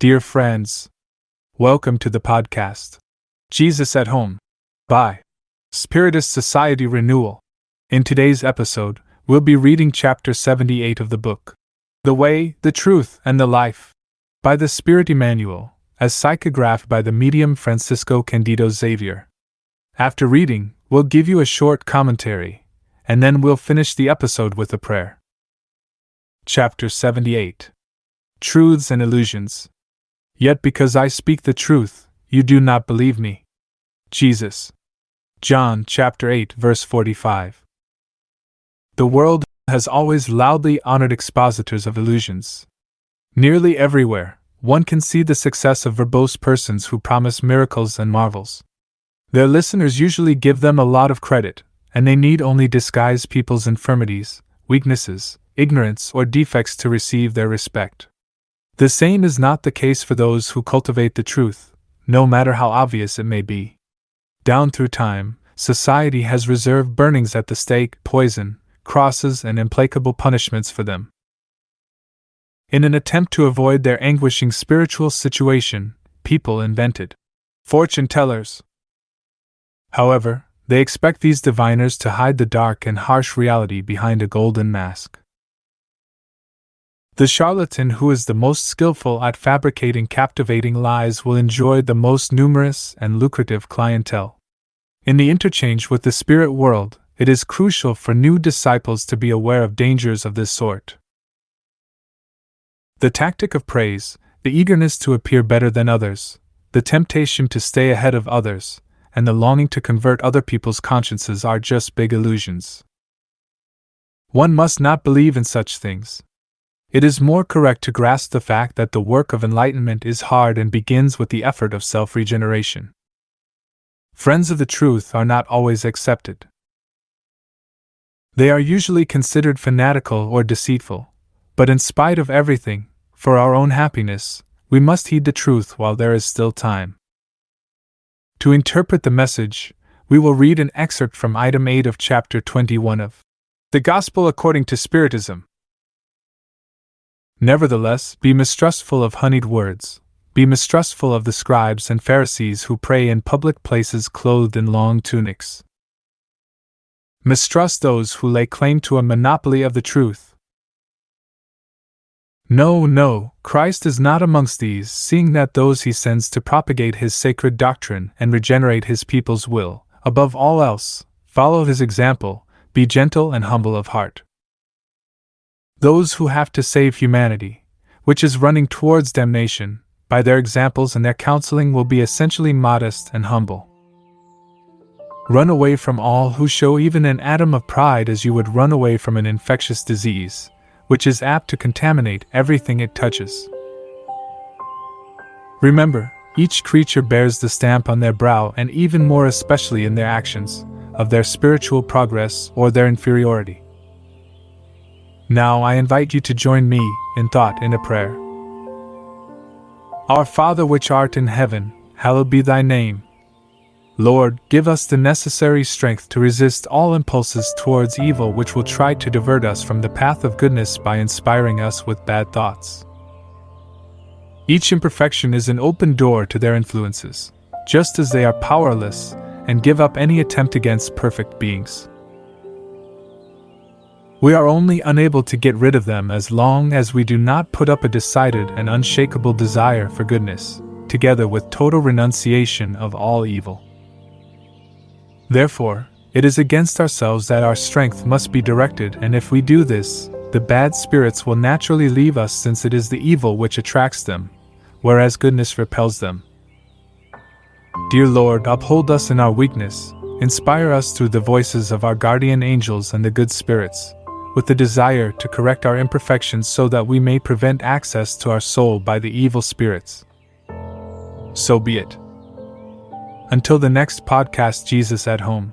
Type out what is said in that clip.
Dear friends, welcome to the podcast, Jesus at Home, by Spiritist Society Renewal. In today's episode, we'll be reading chapter 78 of the book, The Way, the Truth, and the Life, by the Spirit Emmanuel, as psychographed by the medium Francisco Candido Xavier. After reading, we'll give you a short commentary, and then we'll finish the episode with a prayer. Chapter 78. Truths and Illusions. Yet because I speak the truth, you do not believe me. Jesus. John chapter 8 verse 45. The world has always loudly honored expositors of illusions. Nearly everywhere, one can see the success of verbose persons who promise miracles and marvels. Their listeners usually give them a lot of credit, and they need only disguise people's infirmities, weaknesses, ignorance, or defects to receive their respect. The same is not the case for those who cultivate the truth, no matter how obvious it may be. Down through time, society has reserved burnings at the stake, poison, crosses, and implacable punishments for them. In an attempt to avoid their anguishing spiritual situation, people invented fortune tellers. However, they expect these diviners to hide the dark and harsh reality behind a golden mask. The charlatan who is the most skillful at fabricating captivating lies will enjoy the most numerous and lucrative clientele. In the interchange with the spirit world, it is crucial for new disciples to be aware of dangers of this sort. The tactic of praise, the eagerness to appear better than others, the temptation to stay ahead of others, and the longing to convert other people's consciences are just big illusions. One must not believe in such things. It is more correct to grasp the fact that the work of enlightenment is hard and begins with the effort of self-regeneration. Friends of the truth are not always accepted. They are usually considered fanatical or deceitful, but in spite of everything, for our own happiness, we must heed the truth while there is still time. To interpret the message, we will read an excerpt from item 8 of chapter 21 of The Gospel According to Spiritism. Nevertheless, be mistrustful of honeyed words, be mistrustful of the scribes and Pharisees who pray in public places clothed in long tunics. Mistrust those who lay claim to a monopoly of the truth. No, Christ is not amongst these, seeing that those he sends to propagate his sacred doctrine and regenerate his people's will, above all else, follow his example, be gentle and humble of heart. Those who have to save humanity, which is running towards damnation, by their examples and their counseling will be essentially modest and humble. Run away from all who show even an atom of pride as you would run away from an infectious disease, which is apt to contaminate everything it touches. Remember, each creature bears the stamp on their brow, and even more especially in their actions, of their spiritual progress or their inferiority. Now I invite you to join me in thought in a prayer. Our Father which art in heaven, hallowed be thy name. Lord, give us the necessary strength to resist all impulses towards evil which will try to divert us from the path of goodness by inspiring us with bad thoughts. Each imperfection is an open door to their influences, just as they are powerless and give up any attempt against perfect beings. We are only unable to get rid of them as long as we do not put up a decided and unshakable desire for goodness, together with total renunciation of all evil. Therefore, it is against ourselves that our strength must be directed, and if we do this, the bad spirits will naturally leave us, since it is the evil which attracts them, whereas goodness repels them. Dear Lord, uphold us in our weakness, inspire us through the voices of our guardian angels and the good spirits, with the desire to correct our imperfections so that we may prevent access to our soul by the evil spirits. So be it. Until the next podcast, Jesus at Home.